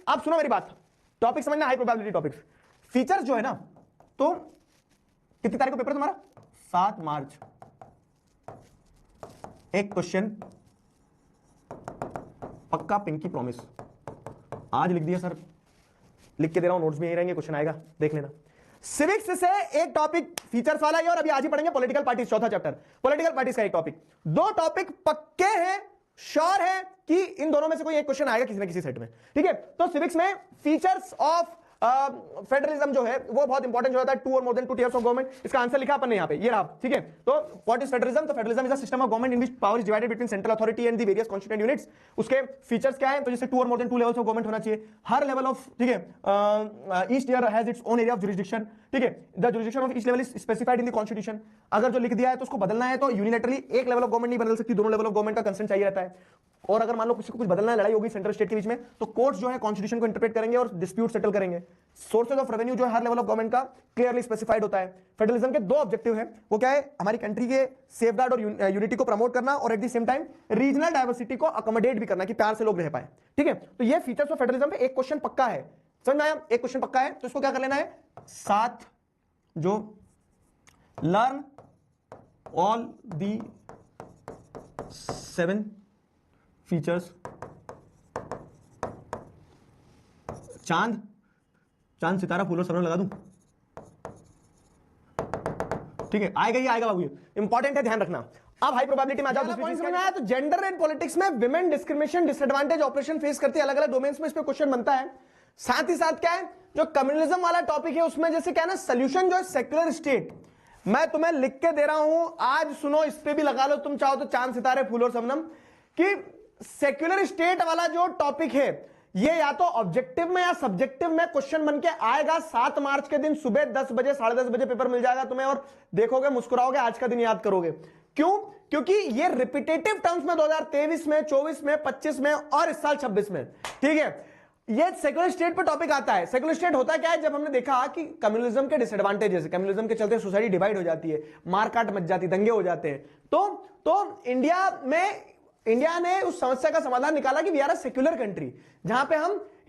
आप सुनो मेरी बात, टॉपिक समझना, हाई प्रोबेबिलिटी टॉपिक्स। फीचर्स जो है ना, तो कितनी तारीख को पेपर तुम्हारा? 7 मार्च। एक क्वेश्चन पक्का, पिंकी प्रॉमिस। आज लिख दिया सर, लिख के दे रहा हूं, नोट्स में यही रहेंगे, क्वेश्चन आएगा, देख लेना। सिविक्स से एक टॉपिक फीचर्स वाला है, और अभी आज ही पढ़ेंगे पॉलिटिकल पार्टीज, चौथा चैप्टर पॉलिटिकल पार्टीज का एक टॉपिक। 2 टॉपिक पक्के हैं, श्योर है कि इन दोनों में से कोई एक क्वेश्चन आएगा किसी ना किसी सेट में, ठीक है। तो सिविक्स में फीचर्स ऑफ फेडरलिज्म जो है वो बहुत इंपॉर्टेंट हो जाता है, 2 और more than 2 types of government. इसका आंसर लिखा अपन ने यहां पे, ये रहा, ठीक है। तो व्हाट इज फेडरलिज्म? तो federalism is a system of government in which power is divided between central authority and the various constituent units. उसके फीचर्स क्या है? तो जैसे 2 और more than 2 levels of government होना चाहिए, हर लेवल ऑफ, ठीक है, each year has its own area of jurisdiction, ठीक है। The jurisdiction of each level is specified in the constitution. अगर जो लिख दिया है तो उसको बदलना है तो यूनिलैटरली एक लेवल ऑफ गवर्नमेंट नहीं बदल सकती, दोनों लेवल ऑफ गवर्नमेंट का कंसेंट चाहिए रहता है। और अगर मान लो किसी को कुछ बदलना है, लड़ाई होगी सेंट्रल स्टेट के बीच में, तो कोर्ट्स जो है कॉन्स्टिट्यूशन को इंटरप्रेट करेंगे और डिस्प्यूट सेटल करेंगे। सोर्सेज ऑफ रेवेन्यू जो है हर लेवल ऑफ गवर्नमेंट का क्लियरली स्पेसिफाइड होता है। फेडरलिज्म के 2 ऑब्जेक्टिव है, वो क्या है? हमारी कंट्री के सेफगार्ड और यूनिटी को प्रमोट करना, और at the same time regional diversity को अकोमोडेट भी करना, कि प्यार से लोग रह पाए, ठीक है। तो ये फीचर्स ऑफ फेडरलिज्म पे एक क्वेश्चन पक्का है, समझ में आया? एक क्वेश्चन पक्का है, तो इसको क्या कर लेना है? 7 जो लर्न ऑल दी 7 फीचर्स। चांद सितारा फूल और सनम लगा दूं, ठीक है। आएगा ही आएगा बाबू, इंपॉर्टेंट है, ध्यान रखना। अब हाई प्रोबेबिलिटी में आ जाओ। दूसरी चीज समझ में आया? तो जेंडर एंड पॉलिटिक्स में women discrimination disadvantage operation face करती है अलग अलग डोमेन्स में, इस पे क्वेश्चन बनता है। साथ ही साथ क्या है, जो कम्युनिज्म वाला टॉपिक है उसमें जैसे क्या है ना, सोल्यूशन जो है सेक्युलर स्टेट, मैं तुम्हें लिख के दे रहा हूं, आज सुनो, इस पे भी लगा लो तुम चाहो तो, चांद सितारे फूल और शबनम, कि सेक्युलर स्टेट वाला जो टॉपिक है ये या तो ऑब्जेक्टिव में या सब्जेक्टिव में क्वेश्चन बन के आएगा। 7 मार्च के दिन सुबह 10 बजे 10:30 बजे पेपर मिल जाएगा तुम्हें, और देखोगे, मुस्कुराओगे, आज का दिन याद करोगे। क्यों? क्योंकि ये रिपीटेटिव टर्म्स में 2023 में, 24 में, 25 में और इस साल 26 में, ठीक है, ये सेक्युलर स्टेट पे टॉपिक आता है। सेक्युलर स्टेट होता क्या है? जब हमने देखा कि कम्युनिज्म के डिसएडवांटेजेस, कम्युनिज्म के चलते सोसाइटी डिवाइड हो जाती है, मारकाट मच जाती, दंगे हो जाते हैं, तो इंडिया ने उस समस्या का समाधान निकाला कि we are a secular country, जहां पे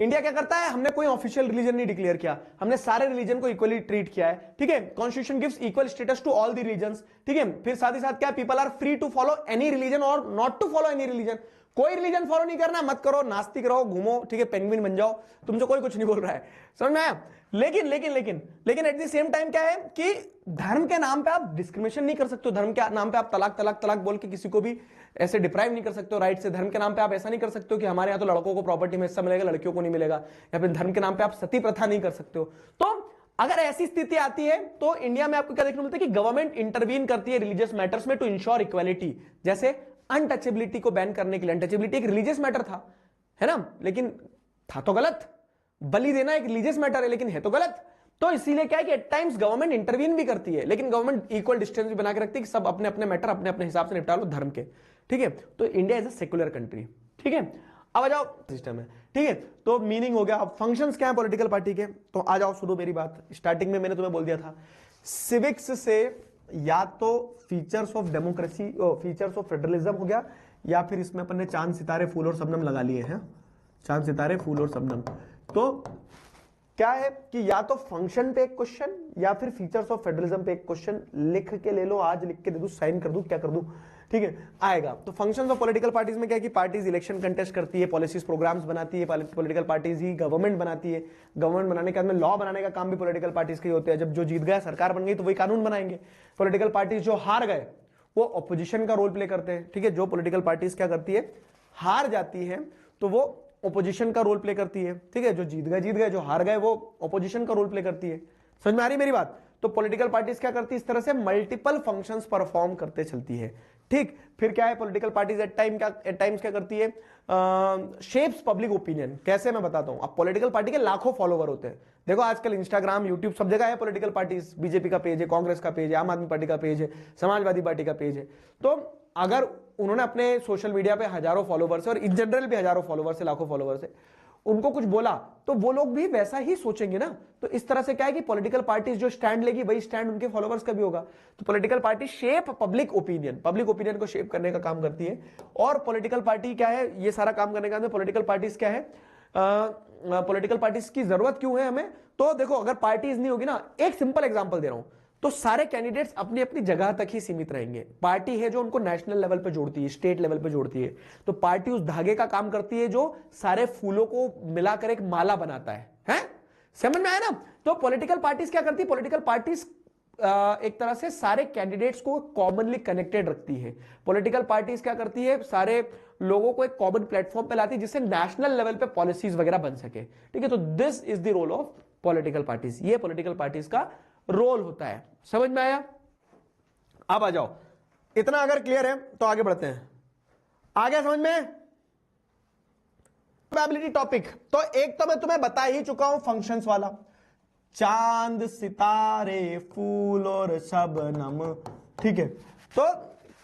इंडिया क्या करता है, हमने कोई ऑफिशियल रिलीजन नहीं डिक्लेयर किया, हमने सारे रिलीजन को इक्वली ट्रीट किया है, ठीक है। Constitution gives equal status to all the religions, ठीक है। फिर साथ ही साथ क्या, people are free to follow any religion और not to follow any religion. कोई रिलीजन फॉलो नहीं करना, मत करो, नास्तिक रहो, घूमो, ठीक है, पेंगुइन बन जाओ, तुमसे कोई कुछ नहीं बोल रहा है, समझ में आया? लेकिन एट द सेम टाइम क्या है कि धर्म के नाम पे आप डिस्क्रिमिनेशन नहीं कर सकते हो, धर्म के नाम पे आप तलाक बोल के किसी को भी ऐसे डिप्राइव नहीं कर सकते हो राइट से। धर्म के नाम पे आप ऐसा नहीं कर सकते हो कि हमारे यहाँ तो लड़कों को प्रॉपर्टी में हिस्सा मिलेगा, लड़कियों को नहीं मिलेगा, या फिर धर्म के नाम पे आप सती प्रथा नहीं कर सकते हो। तो अगर ऐसी स्थिति आती है तो इंडिया में आपको क्या देखने को मिलता है कि गवर्नमेंट इंटरवीन करती है रिलीजियस मैटर्स में टू इंश्योर इक्वालिटी। जैसे अनटचेबिलिटी को बैन करने के लिए, अनटचेबिलिटी एक रिलीजियस मैटर था, है ना, लेकिन था तो गलत, बलि देना एक रिलीजियस मैटर है लेकिन है तो गलत, तो इसीलिए क्या है कि एट टाइम्स गवर्नमेंट इंटरवीन भी करती है, लेकिन गवर्नमेंट इक्वल डिस्टेंस भी बना के रखती है कि सब अपने अपने मैटर अपने अपने हिसाब से निपटा लो धर्म के, ठीक है। तो India is a secular country, ठीक है। अब आ जाओ सिस्टम है, ठीक है। तो मीनिंग हो गया। अब फंक्शंस क्या है पॉलिटिकल पार्टी के, तो आ जाओ सुनो मेरी बात। स्टार्टिंग में मैंने तुम्हें बोल दिया था, सिविक्स से या तो features of democracy, features of federalism हो गया, या फिर इसमें अपन ने चांद सितारे फूल और शबनम लगा लिए हैं, चांद सितारे फूल और शबनम। तो क्या है कि या तो फंक्शन पे एक क्वेश्चन या फिर फीचर्स ऑफ फेडरलिज्म पे एक क्वेश्चन लिख के ले लो, आज लिख के दे दूं, साइन कर दूं, क्या कर दूं, ठीक है, आएगा। तो फंक्शंस ऑफ पॉलिटिकल पार्टीज में क्या है कि पार्टीज इलेक्शन कंटेस्ट करती है, पॉलिसीज प्रोग्राम्स बनाती है, पॉलिटिकल पार्टीज ही गवर्नमेंट बनाती है, गवर्नमेंट बनाने के बाद में लॉ बनाने का काम भी पॉलिटिकल पार्टीज के होते हैं। जब जो जीत गया, सरकार बन गई, तो वही कानून बनाएंगे। पॉलिटिकल पार्टीज जो हार गए वो ऑपोजिशन का रोल प्ले करते हैं, ठीक है। जो पॉलिटिकल पार्टीज क्या करती है, हार जाती है तो वो ओपोजिशन का रोल प्ले करती है, ठीक है। जो जीत गए, जो हार गए वो ओपोजिशन का रोल प्ले करती है। समझ में आ रही मेरी बात? तो पॉलिटिकल पार्टीज क्या करती है, इस तरह से मल्टीपल फंक्शंस परफॉर्म करते चलती है, ठीक। फिर क्या है, पॉलिटिकल पार्टीज एट टाइम्स क्या करती है, शेप्स पब्लिक ओपिनियन। कैसे, मैं बताता हूं। अब पॉलिटिकल पार्टी के लाखों फॉलोवर होते हैं, देखो आजकल इंस्टाग्राम, यूट्यूब, सब जगह है पॉलिटिकल पार्टीज। बीजेपी का पेज है, कांग्रेस का पेज है, आम आदमी पार्टी का पेज है, समाजवादी पार्टी का पेज है। तो अगर उन्होंने अपने सोशल मीडिया पे हजारों फॉलोवर्स है, और इन जनरल भी हजारों फॉलोवर्स है, लाखों फॉलोवर्स है, उनको कुछ बोला तो वो लोग भी वैसा ही सोचेंगे ना। तो इस तरह से क्या है कि पॉलिटिकल पार्टीज जो स्टैंड लेगी वही स्टैंड उनके फॉलोवर्स का भी होगा। तो political party shape public opinion को शेप करने का काम करती है। और पॉलिटिकल पार्टी क्या है, ये सारा काम करने का पॉलिटिकल पार्टीज क्या है, पॉलिटिकल पार्टीज की जरूरत क्यों है हमें? तो देखो, अगर पार्टीज नहीं होगी ना, एक सिंपल एग्जांपल दे रहा हूं, तो सारे कैंडिडेट्स अपनी अपनी जगह तक ही सीमित रहेंगे। पार्टी है जो उनको नेशनल लेवल पे जोड़ती है, स्टेट लेवल पे जोड़ती है, तो पार्टी उस धागे का काम करती है जो सारे फूलों को मिलाकर एक माला बनाता है? समझ में आया ना? तो पॉलिटिकल पार्टीज क्या करती है? पॉलिटिकल पार्टीज एक तरह से सारे कैंडिडेट्स को कॉमनली कनेक्टेड रखती है। पॉलिटिकल पार्टीज क्या करती है? सारे लोगों को एक कॉमन प्लेटफॉर्म पे लाती है जिससे नेशनल लेवल पे पॉलिसीज वगैरह बन सके। ठीक है, तो this is the role of political parties. ये पॉलिटिकल पार्टीज का रोल होता है। समझ में आया? अब आ जाओ, इतना अगर क्लियर है तो आगे बढ़ते हैं। आ गया समझ में? प्रोबेबिलिटी टॉपिक तो एक तो मैं तुम्हें बता ही चुका हूं, फंक्शंस वाला, चांद सितारे फूल और शबनम। ठीक है, तो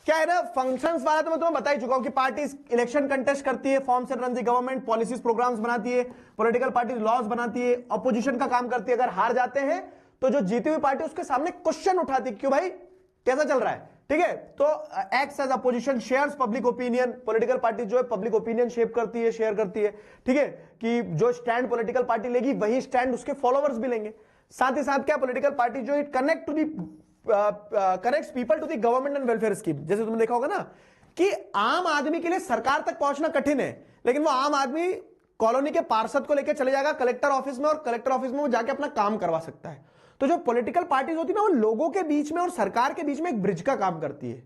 क्या है ना, फंक्शंस वाला तो मैं तुम्हें बता ही चुका हूं कि पार्टीज इलेक्शन कंटेस्ट करती है, forms and run the government, policies programmes बनाती है, पॉलिटिकल पार्टी लॉज बनाती है, अपोजिशन का काम करती है। अगर हार जाते हैं तो जो जीती हुई पार्टी उसके सामने क्वेश्चन उठाती है, क्यों भाई कैसा चल रहा है? ठीक है, तो acts as opposition, shares public opinion. Political party जो है पब्लिक ओपिनियन शेप करती है, शेयर करती है। ठीक है, कि जो स्टैंड पॉलिटिकल पार्टी लेगी वही स्टैंड उसके फॉलोवर्स भी लेंगे। साथ ही साथ क्या, पॉलिटिकल पार्टी जो it connect to the connects people to the government and welfare scheme. जैसे तुमने देखा होगा ना कि आम आदमी के लिए सरकार तक पहुंचना कठिन है, लेकिन वो आम आदमी कॉलोनी के पार्षद को लेकर चले जाएगा कलेक्टर ऑफिस में, और कलेक्टर ऑफिस में वो जाके अपना काम करवा सकता है। तो जो पॉलिटिकल पार्टीज होती है ना, वो लोगों के बीच में और सरकार के बीच में एक ब्रिज का काम करती है।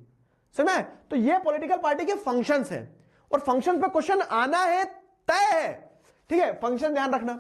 समझ में? तो ये पॉलिटिकल पार्टी के फंक्शंस हैं, और फंक्शंस पे क्वेश्चन आना है तय है। ठीक है, फंक्शन ध्यान रखना।